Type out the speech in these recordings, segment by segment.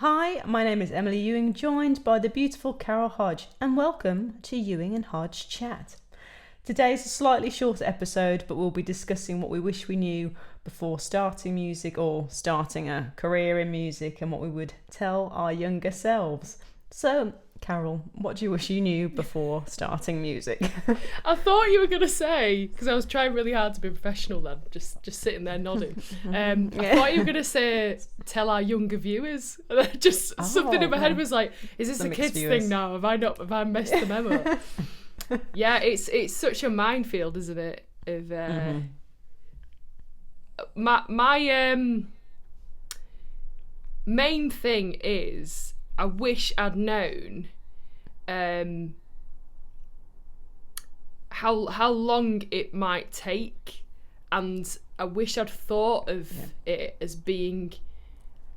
Hi, my name is Emily Ewing, joined by the beautiful Carol Hodge, and welcome to Ewing and Hodge Chat. Today's a slightly shorter episode, but we'll be discussing what we wish we knew before starting music or starting a career in music and what we would tell our younger selves. So, Carol, what do you wish you knew before starting music? I thought you were going to say, because I was trying really hard to be professional then, just sitting there nodding. I thought you were going to say, tell our younger viewers. Just something in my head was like, is this a kids thing now? Have I messed the memo? Yeah, it's such a minefield, isn't it? Of my main thing is I wish I'd known how long it might take, and I wish I'd thought of it as being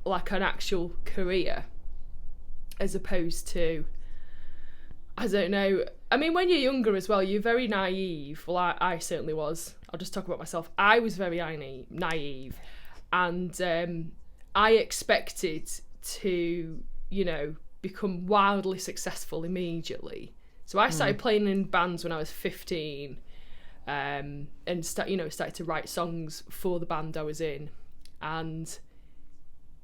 like an actual career as opposed to, I don't know. I mean, when you're younger as well, you're very naive. Well, I certainly was. I'll just talk about myself. I was very naive, and I expected to, become wildly successful immediately. So I started playing in bands when I was 15, and started to write songs for the band I was in. And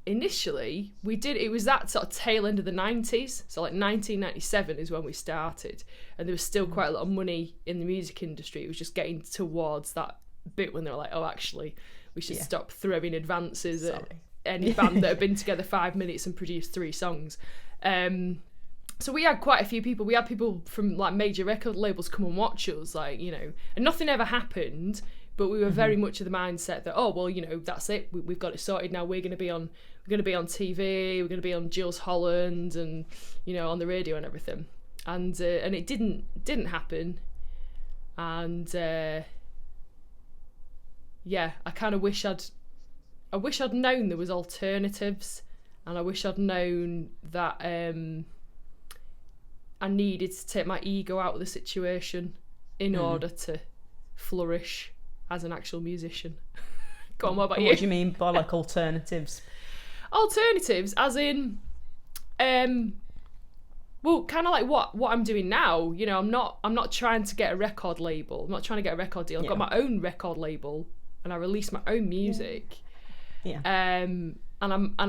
initially it was that sort of tail end of the 90s, so like 1997 is when we started, and there was still quite a lot of money in the music industry. It was just getting towards that bit when they were like, oh, actually we should stop throwing advances at any band that had been together 5 minutes and produced 3 songs. So we had quite a few people. We had people from like major record labels come and watch us, and nothing ever happened. But we were very much of the mindset that, oh well, that's it. We've got it sorted now. We're going to be on TV. We're going to be on Jules Holland and on the radio and everything. And it didn't happen. And I kind of wish I'd known there was alternatives, and I wish I'd known that I needed to take my ego out of the situation in order to flourish as an actual musician. Go on, what about you? What do you mean by like alternatives? Alternatives, as in, well, kind of like what I'm doing now. I'm not trying to get a record label. I'm not trying to get a record deal. I've got my own record label, and I release my own music. Yeah. And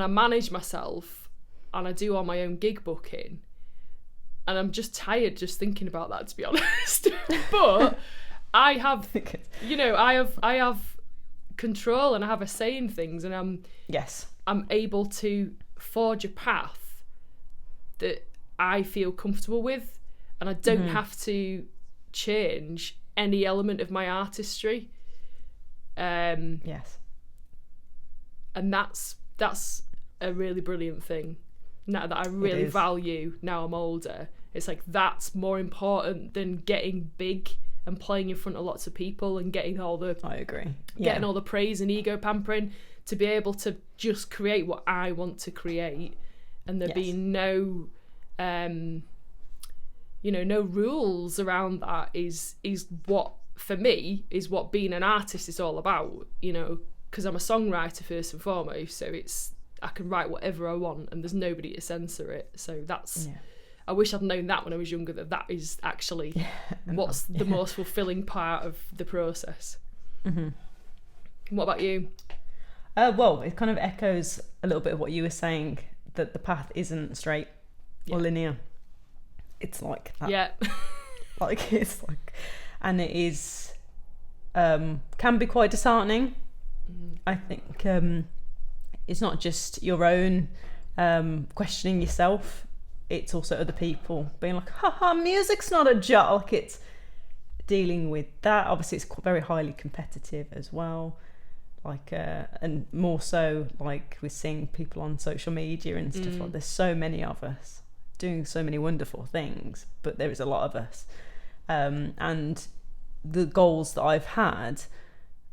I manage myself, and I do all my own gig booking. And I'm just tired just thinking about that, to be honest. But I have, I have control, and I have a say in things, and I'm able to forge a path that I feel comfortable with, and I don't have to change any element of my artistry. And that's a really brilliant thing now that I really value now I'm older. It's like that's more important than getting big and playing in front of lots of people and getting all the getting all the praise and ego pampering. To be able to just create what I want to create, and there being no no rules around that is what, for me, is what being an artist is all about, because I'm a songwriter first and foremost, so I can write whatever I want and there's nobody to censor it. So that's I wish I'd known that when I was younger, that is actually what's the most fulfilling part of the process. What about you? Well, it kind of echoes a little bit of what you were saying, that the path isn't straight or linear. It's like that. Yeah. And it is, can be quite disheartening. I think it's not just your own questioning yourself, it's also other people being like, haha, music's not a job. Like, it's dealing with that. Obviously it's very highly competitive as well, and more so like we're seeing people on social media and stuff. Like, there's so many of us doing so many wonderful things, but there is a lot of us, and the goals that I've had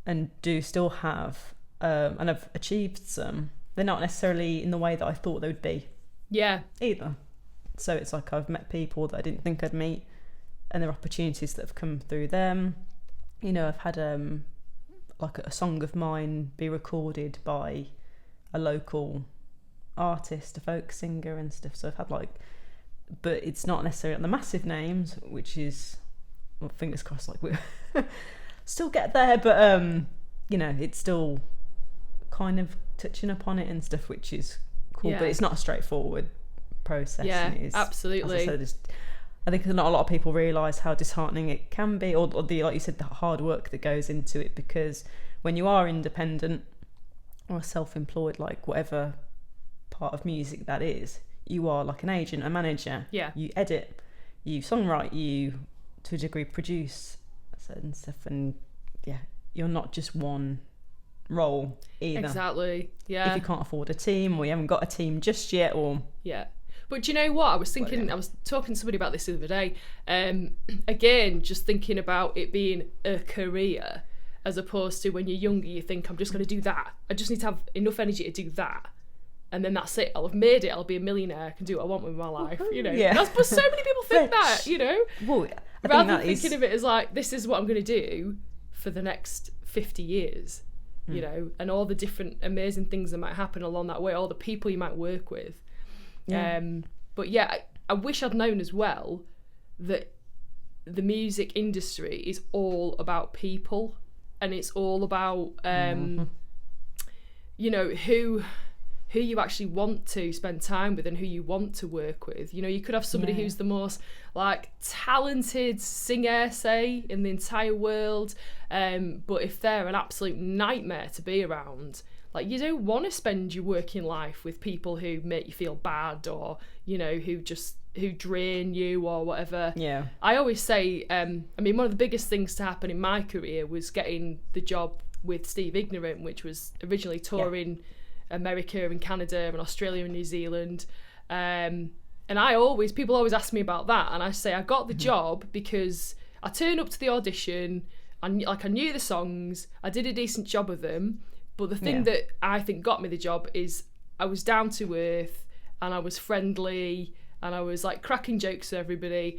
and do still have, and I've achieved some, they're not necessarily in the way that I thought they would be either. So it's like I've met people that I didn't think I'd meet, and there are opportunities that have come through them. I've had like a song of mine be recorded by a local artist, a folk singer and stuff. So I've had like, but it's not necessarily on the massive names, which is, well, fingers crossed, like we still get there, but you know, it's still kind of touching upon it and stuff, which is cool. But it's not a straightforward process. Yeah, and it is, absolutely. As I said, I think not a lot of people realise how disheartening it can be, or the, like you said, the hard work that goes into it, because when you are independent or self-employed, like whatever part of music that is, you are like an agent, a manager. Yeah. You edit, you songwrite, you to a degree produce certain stuff, and yeah, you're not just one role either. Exactly. Yeah. If you can't afford a team, or you haven't got a team just yet, or yeah. But do you know what? I was thinking, I was talking to somebody about this the other day. Again, just thinking about it being a career, as opposed to when you're younger, you think, I'm just going to do that. I just need to have enough energy to do that. And then that's it. I'll have made it. I'll be a millionaire. I can do what I want with my life. You know. Yeah. But so many people think that, you know. Well, rather than thinking of it as like, this is what I'm going to do for the next 50 years. You know, and all the different amazing things that might happen along that way, all the people you might work with. Yeah. But yeah, I wish I'd known as well that the music industry is all about people, and it's all about you know, who you actually want to spend time with and who you want to work with. You know, you could have somebody who's the most like talented singer, say, in the entire world, but if they're an absolute nightmare to be around, like, you don't want to spend your working life with people who make you feel bad, or, you know, who drain you or whatever. Yeah. I always say, I mean, one of the biggest things to happen in my career was getting the job with Steve Ignorant, which was originally touring America and Canada and Australia and New Zealand. And people always ask me about that, and I say I got the job because I turned up to the audition, and I knew the songs, I did a decent job of them. But the thing that I think got me the job is I was down to earth, and I was friendly, and I was like cracking jokes with everybody,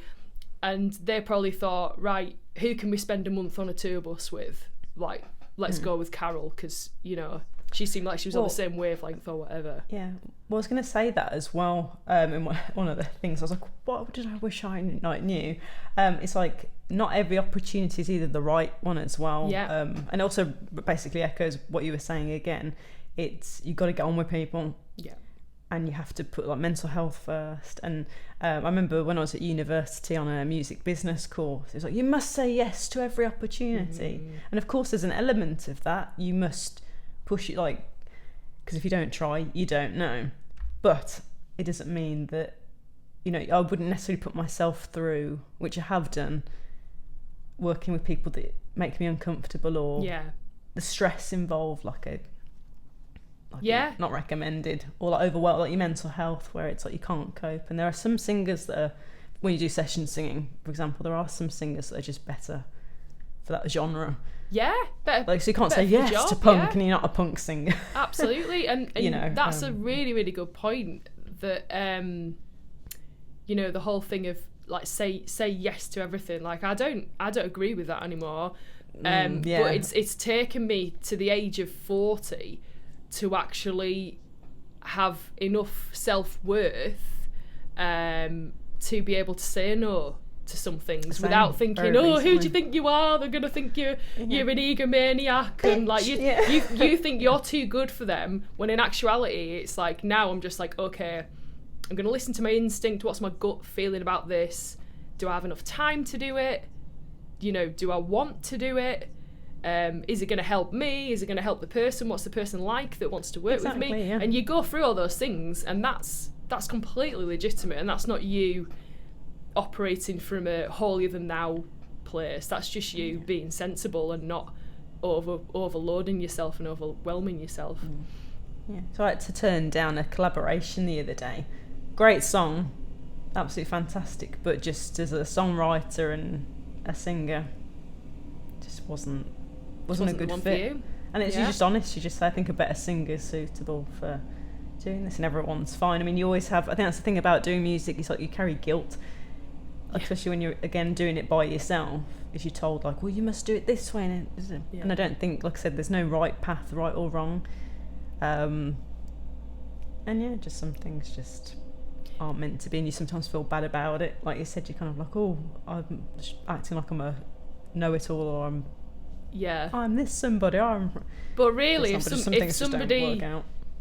and they probably thought, right, who can we spend a month on a tour bus with? Like, let's go with Carol, because, you know, she seemed like she was on the same wavelength or whatever. Yeah. Well, I was going to say that as well. In one of the things, I was like, what did I wish I knew? It's like, not every opportunity is either the right one as well. Yeah. And also basically echoes what you were saying again. It's, you've got to get on with people. Yeah. And you have to put like mental health first. And I remember when I was at university on a music business course, it was like, you must say yes to every opportunity. And of course there's an element of that. You must push it, like, because if you don't try, you don't know. But it doesn't mean that, you know, I wouldn't necessarily put myself through, which I have done, working with people that make me uncomfortable, or the stress involved, not recommended, or like overwhelmed, like your mental health, where it's like you can't cope. And there are some singers that are, when you do session singing, for example, there are some singers that are just better for that genre. Yeah, better. Like, so you can't say yes to punk and you're not a punk singer. Absolutely, and you know, that's a really, really good point. That you know, the whole thing of like say yes to everything. Like, I don't agree with that anymore. But it's taken me to the age of 40 to actually have enough self-worth to be able to say no to some things without thinking, who do you think you are? They're gonna think you're an egomaniac, bitch. And like you think you're too good for them, when in actuality it's like, now I'm just like, okay, I'm gonna listen to my instinct. What's my gut feeling about this? Do I have enough time to do it? You know, do I want to do it? Is it going to help me? Is it going to help the person? What's the person like that wants to work with me? Yeah. And you go through all those things, and that's completely legitimate, and that's not you operating from a holier than thou place. That's just you being sensible and not overloading yourself and overwhelming yourself. Yeah. So I had to turn down a collaboration the other day. Great song, absolutely fantastic, but just as a songwriter and a singer, just wasn't a good fit. And it's you're just honest. You just say, I think a better singer is suitable for doing this, and everyone's fine. I mean, you always have. I think that's the thing about doing music. It's like you carry guilt, especially when you're again doing it by yourself. If you're told like, well, you must do it this way, and I don't think, like I said, there's no right path, right or wrong. And yeah, just some things just aren't meant to be, and you sometimes feel bad about it. Like you said, you're kind of like, oh, I'm acting like I'm a know-it-all, or I'm this somebody. But really, if somebody,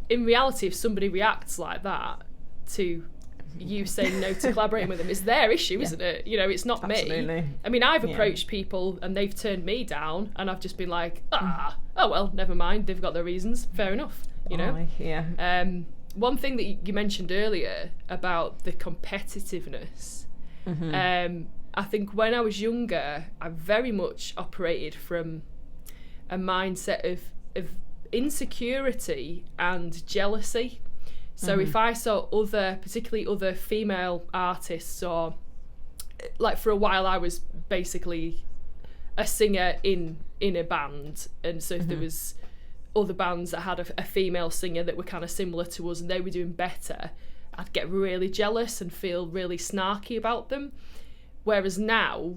in reality, if somebody reacts like that to you saying no to collaborating with them, it's their issue, isn't it? You know, it's not Absolutely. me. I mean, I've approached people and they've turned me down, and I've just been like, oh well, never mind. They've got their reasons. Fair enough. You know. One thing that you mentioned earlier about the competitiveness, I think when I was younger, I very much operated from a mindset of insecurity and jealousy. So if I saw particularly other female artists, or like for a while I was basically a singer in a band, and so if there was other bands that had a female singer that were kind of similar to us and they were doing better, I'd get really jealous and feel really snarky about them. Whereas now,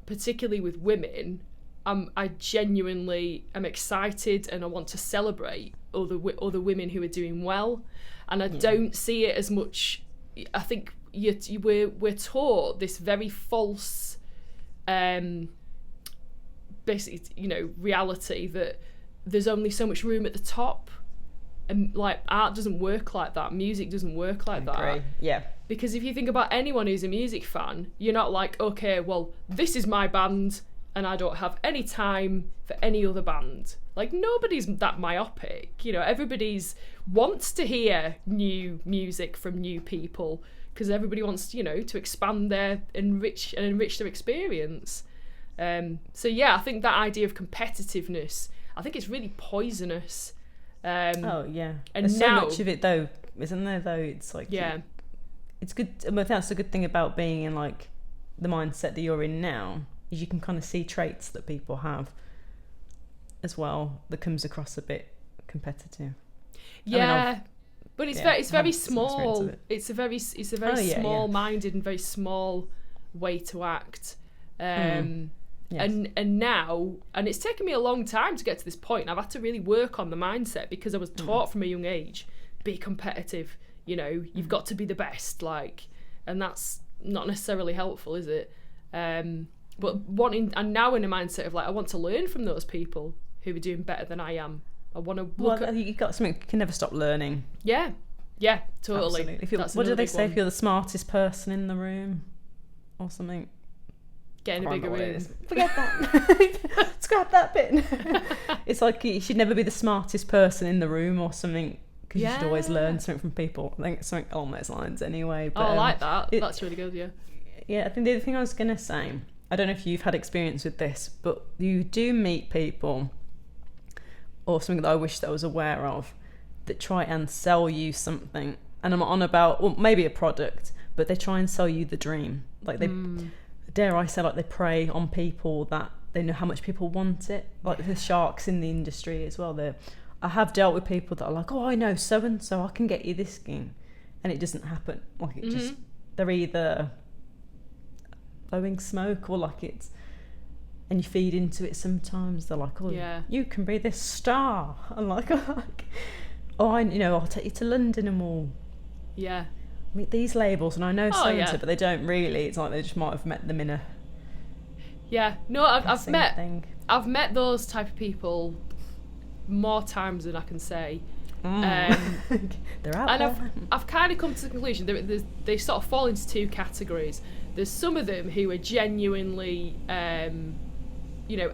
particularly with women, I genuinely am excited and I want to celebrate other women who are doing well, and I don't see it as much. I think we're taught this very false, basically, you know, reality that there's only so much room at the top, and like art doesn't work like that, music doesn't work like that. Because if you think about anyone who's a music fan, you're not like, okay, well, this is my band and I don't have any time for any other band. Like, nobody's that myopic, you know. Everybody's wants to hear new music from new people, because everybody wants, you know, to expand enrich their experience. So yeah, I think that idea of competitiveness, I think it's really poisonous. And there's so much of it though, isn't there? Though it's like it's good. I mean, that's a good thing about being in like the mindset that you're in now, is you can kind of see traits that people have as well that comes across a bit competitive. But it's very small. It's a very small-minded and very small way to act. And now, and it's taken me a long time to get to this point, and I've had to really work on the mindset, because I was taught from a young age, be competitive, you know, you've got to be the best, like, and that's not necessarily helpful, is it? But I'm now in a mindset of like, I want to learn from those people who are doing better than I am. I want to look at... you've got something, you can never stop learning. Yeah, totally. What do they say? If you're the smartest person in the room or something, get in a bigger room. Forget that. Scrap that bit. It's like you should never be the smartest person in the room or something, because you should always learn something from people. I think it's something along those lines anyway. But, I like that. That's really good, yeah. Yeah, I think the other thing I was going to say, I don't know if you've had experience with this, but you do meet people, or something that I wish that I was aware of, that try and sell you something. And I'm on about, well, maybe a product, but they try and sell you the dream. Like they, dare I say, like they prey on people that they know how much people want it. Like the sharks in the industry as well. I have dealt with people that are like, oh, I know so-and-so, I can get you this thing. And it doesn't happen. Like it just, they're either blowing smoke or like it's, and you feed into it sometimes. They're like, oh, you can be this star. I'm like, oh, I'll take you to London and we'll meet these labels. And I know so-and-so, but they don't really. It's like they just might have met them in a... Yeah, no, I've met those type of people more times than I can say. They're out there. And I've kind of come to the conclusion they sort of fall into two categories. There's some of them who are genuinely,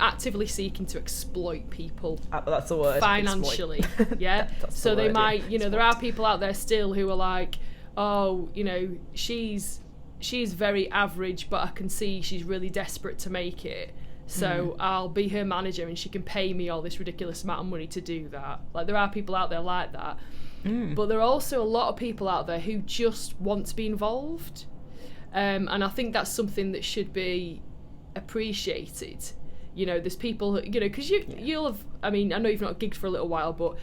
actively seeking to exploit people. That's the word. Financially, yeah. So they might, there are people out there still who are like, oh, she's very average, but I can see she's really desperate to make it. So I'll be her manager and she can pay me all this ridiculous amount of money to do that. Like, there are people out there like that. But there are also a lot of people out there who just want to be involved. And I think that's something that should be appreciated. There's people, because you'll have, I mean, I know you've not gigged for a little while, but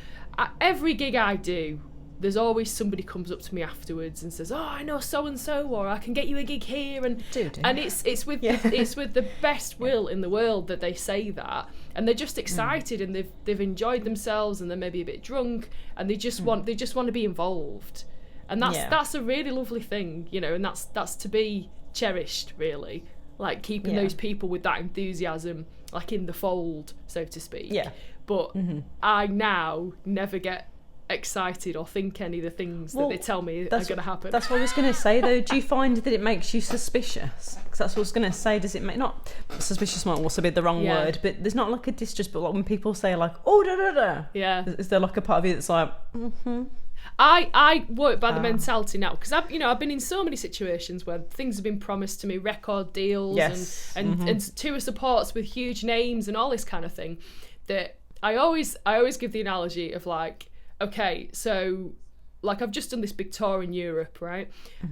every gig I do, there's always somebody comes up to me afterwards and says, "Oh, I know so and so," or "I can get you a gig here," and it's with it's with the best will in the world that they say that, and they're just excited and they've enjoyed themselves, and they're maybe a bit drunk, and they just want to be involved, and that's a really lovely thing, you know, and that's to be cherished, really, like keeping those people with that enthusiasm, like in the fold, so to speak. But I now never get excited or think any of the things that they tell me are going to happen. That's what I was going to say, though. Do you find that it makes you suspicious? Because that's what I was going to say. Does it make, not suspicious might also be the wrong word, but there's not like a distrust, but like when people say like, "Oh, da da da," is there like a part of you that's like, I work by the mentality now, because I've been in so many situations where things have been promised to me, record deals and tour supports with huge names and all this kind of thing, that I always give the analogy of like, okay, so like I've just done this big tour in Europe, right?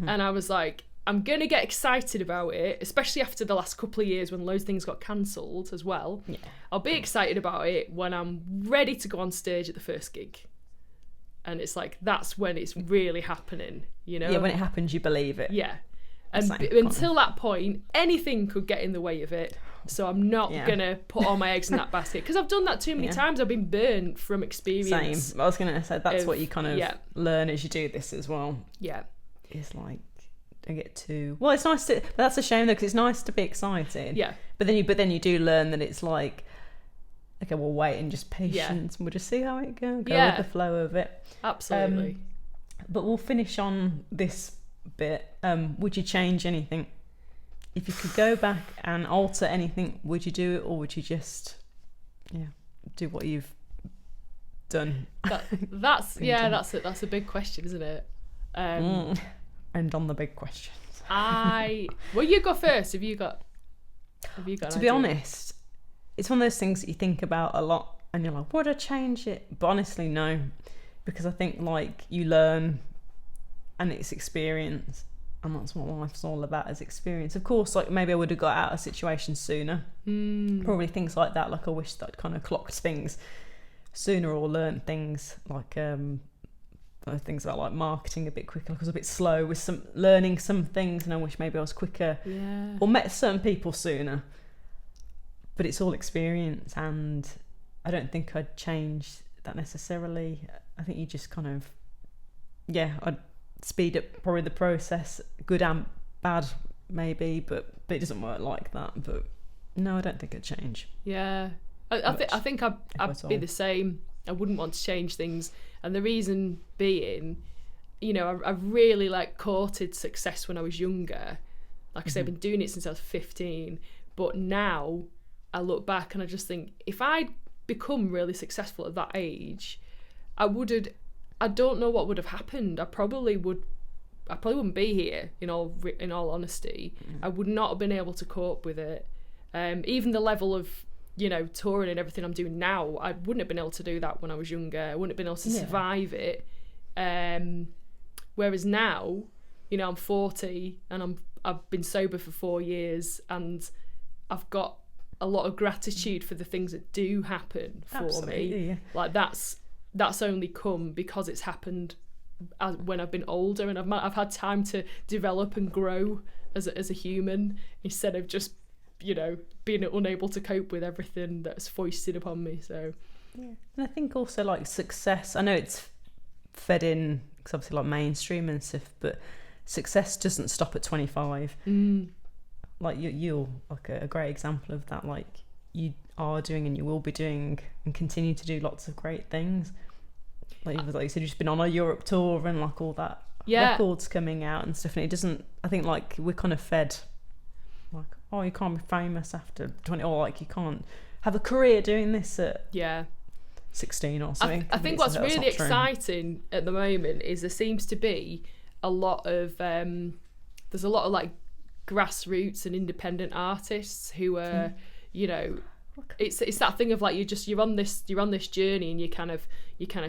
And I was like, I'm going to get excited about it, especially after the last couple of years when loads of things got cancelled as well. I'll be excited about it when I'm ready to go on stage at the first gig. And it's like, that's when it's really happening, you know? Yeah, when it happens, you believe it. Yeah. And until that point, anything could get in the way of it. So I'm not going to put all my eggs in that basket, because I've done that too many times. I've been burnt from experience. Same. I was going to say, that's what you kind of learn as you do this as well. Yeah. It's like, don't get too... Well, it's nice to... But that's a shame, though, because it's nice to be excited. Yeah. But then you do learn that it's like, okay, we'll wait and just patience, and we'll just see how it goes. Go with the flow of it. Absolutely. But we'll finish on this bit. Would you change anything? If you could go back and alter anything, would you do it, or would you just do what you've done? That's a big question, isn't it? And on the big questions. Well, you go first. Have you got to be honest, it's one of those things that you think about a lot and you're like, would I change it? But honestly, no, because I think like you learn, and it's experience, and that's what life's all about, is experience. Of course, like maybe I would have got out of situations sooner. Probably things like that. Like I wish that I'd kind of clocked things sooner, or learned things like things about like marketing a bit quicker. Like I was a bit slow with learning some things, and I wish maybe I was quicker, or met certain people sooner. But it's all experience, and I don't think I'd change that necessarily. I think you just kind of, I'd speed up probably the process, good and bad maybe, but it doesn't work like that. But no, I don't think it'd change. Yeah, I think I'd be the same. I wouldn't want to change things, and the reason being, I really like courted success when I was younger. Like I say, I've been doing it since I was 15, but now I look back and I just think, if I'd become really successful at that age, I don't know what would have happened. I probably wouldn't be here, in all honesty. I would not have been able to cope with it. Even the level of, touring and everything I'm doing now, I wouldn't have been able to do that when I was younger. I wouldn't have been able to survive it. Whereas now, I'm 40 and I've been sober for 4 years, and I've got a lot of gratitude for the things that do happen for me. Yeah. Like that's only come because it's happened when I've been older, and I've had time to develop and grow as a human, instead of just being unable to cope with everything that's foisted upon me. So and I think also like success, I know it's fed in because obviously like mainstream and stuff, but success doesn't stop at 25. Like you're like a great example of that. Like you are doing, and you will be doing, and continue to do lots of great things. Like you said, you've just been on a Europe tour and like all that records coming out and stuff. And it doesn't, I think like we're kind of fed like, oh, you can't be famous after 20, or like you can't have a career doing this at 16 or something. I think what's really exciting at the moment is there seems to be a lot of there's a lot of like grassroots and independent artists who are it's that thing of like you're on this journey, and you're kind of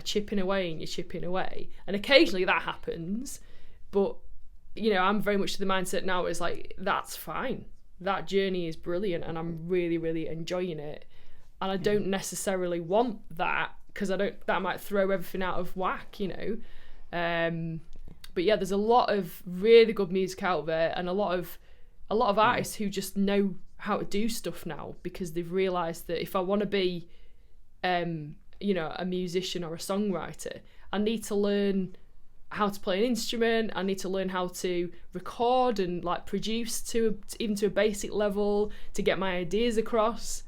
chipping away, and occasionally that happens, but I'm very much to the mindset now is like, that's fine, that journey is brilliant, and I'm really, really enjoying it, and I don't necessarily want that, because that might throw everything out of whack, But yeah, there's a lot of really good music out there, and a lot of artists who just know how to do stuff now because they've realised that if I want to be, you know, a musician or a songwriter, I need to learn how to play an instrument. I need to learn how to record and like produce even to a basic level to get my ideas across.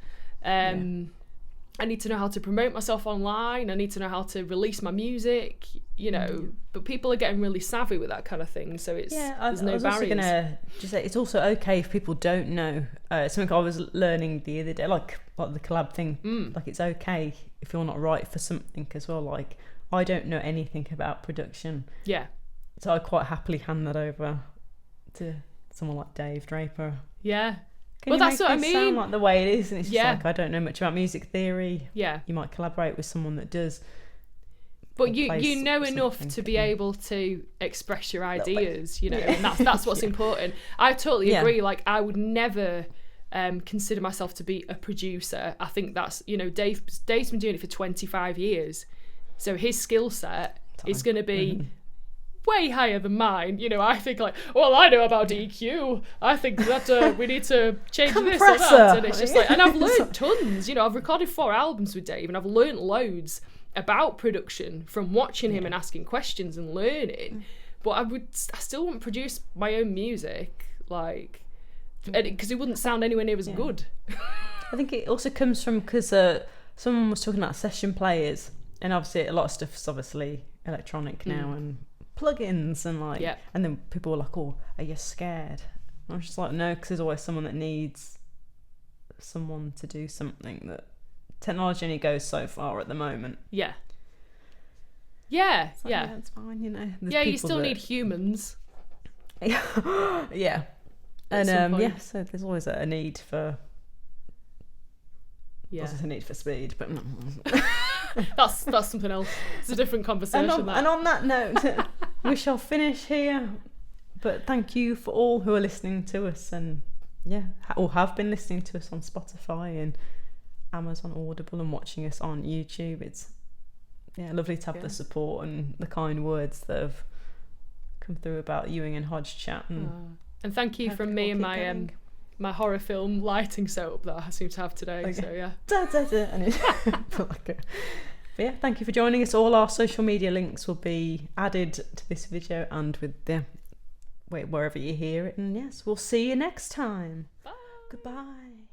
I need to know how to promote myself online. I need to know how to release my music, you know. But people are getting really savvy with that kind of thing, so it's there's no I was barriers. also gonna just say it's also okay if people don't know. Something I was learning the other day, like the collab thing. Like it's okay if you're not right for something as well. Like I don't know anything about production. Yeah. So I quite happily hand that over to someone like Dave Draper. Yeah. Can well, you that's make what I this mean. sound like the way it is, and it's just Yeah. like I don't know much about music theory. Yeah. You might collaborate with someone that does. But or you plays know enough something. to be able to express your ideas, you know, Yeah. and that's what's important. I totally Yeah. agree. Like I would never consider myself to be a producer. I think that's, you know, Dave's been doing it for 25 years, so his skill set is going to be way higher than mine. You know, I think like, well, I know about EQ. I think that we need to change this or that, and it's just like, and I've learned tons. You know, I've recorded 4 albums with Dave, and I've learned loads about production from watching him and asking questions and learning. But I still wouldn't produce my own music, like, because it wouldn't sound anywhere near as good. I think it also comes from because someone was talking about session players, and obviously a lot of stuff's obviously electronic now and plugins and like, and then people were like, "Oh, are you scared?" And I'm just like, no, because there's always someone that needs someone to do something. That technology only goes so far at the moment. Yeah. It's fine, you know. There's You people still that- need humans. yeah. And so there's always a need for. Yeah. There's a need for speed, but That's something else. It's a different conversation. and on that note, we shall finish here. But thank you for all who are listening to us, and or have been listening to us on Spotify and Amazon Audible and watching us on YouTube. It's lovely to have the support and the kind words that have come through about Ewing and Hodge Chat. And thank you from me and my horror film lighting setup that I seem to have today. Okay. So But thank you for joining us. All our social media links will be added to this video and with wherever you hear it. And yes, we'll see you next time. Bye. Goodbye.